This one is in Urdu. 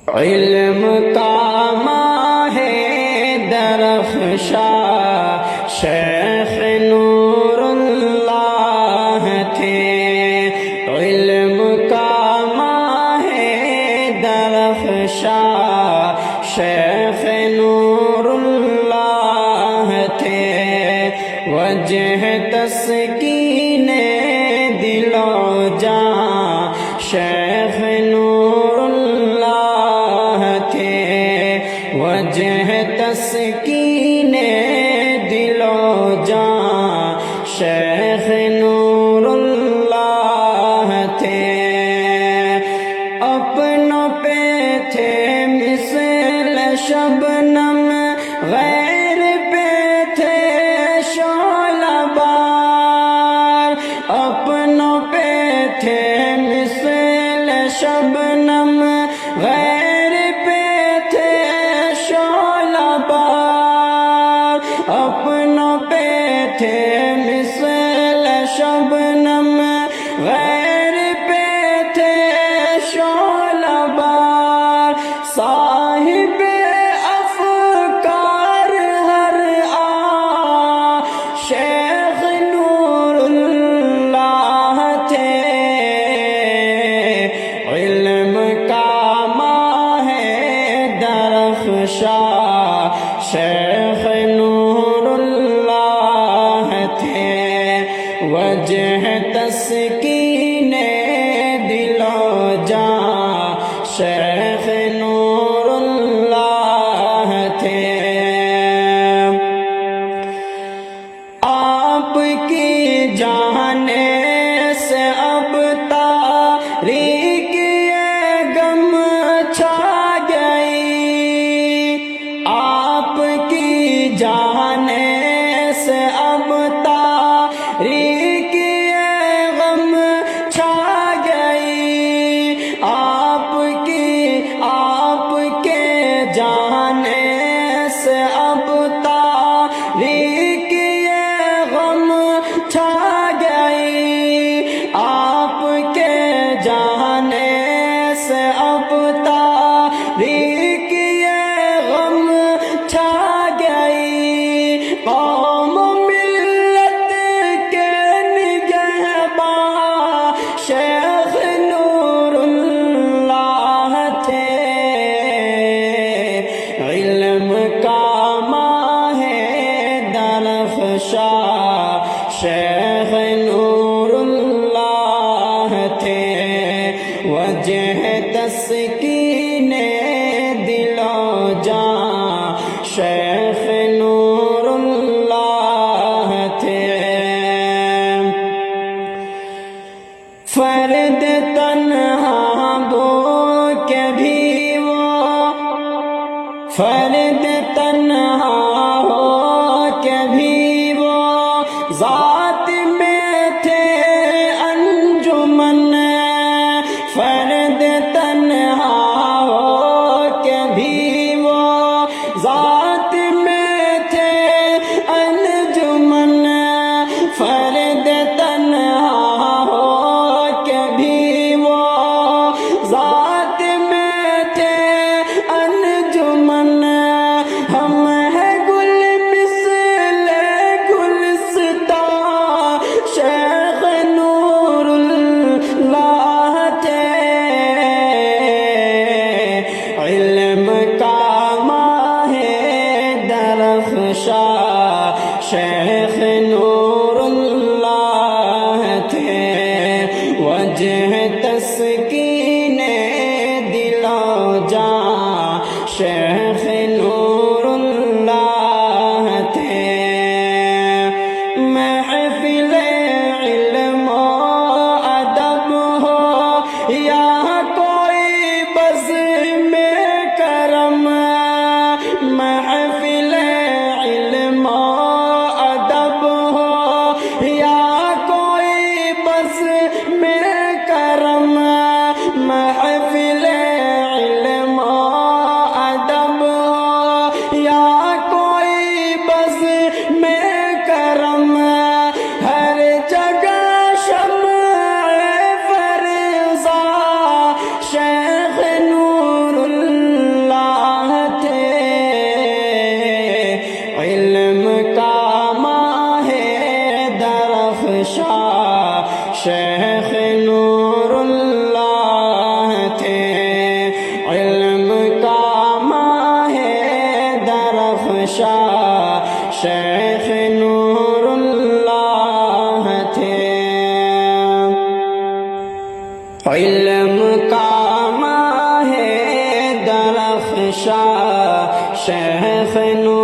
علم کا ماہ درخشاں شیخ نور اللہ تھے، علم کا ماہ درخشاں شیخ نور اللہ تھے، وجہ تسکین دل و جاں شیخ نور اللہ تھے، وجہ تسکین دل و جاں شیخ نور اللہ تھے، اپنوں پہ تھے مثل شبنم، غیر پہ تھے شعلہ بار، اپنوں پہ تھے مثل شبنم، غیر پہ تھے شعلہ بار، اپنوں پہ تھے مثل شبنم، غیر پہ تھے شعلہ بار، صاحب افکار ہر شیخ نور اللہ تھے، علم کا ماہ درخشاں شیخ نور اللہ تھے، وجہ تسکین دل و جاں شیخ نور اللہ تھے، آپ کی جانے سے اب تاریک یہ غم چھا گئی، آپ کی جانے سے اب تاریک یہ غم چھا گئی، آپ کے جانے سے اب تاریک یہ غم چھا گئی، آپ کے جانے سے اب تاریک یہ غم چھا گئی، قوم ملت کے نگہباں شیخ نور اللہ تھے، علم کا ماہ درخشاں شیخ نور اللہ تھے، وجہ تسکین دل و جاں شیخ نور اللہ تھے، فرد تنہا بو کے بھی وہ، فرد تنہا ہو کے بھی وہ، ذات میں تھے انجمن، فرد تنہا ہو کے بھی وہ، ذات میں تھے انجمن، فرد تنہا ہو کے بھی وہ، ذات میں تھے انجمن، شیخ نور اللہ تھے، علم کا ماہ درخشاں شیخ نور اللہ تھے، علم کا ماہ درخشاں شیخ نور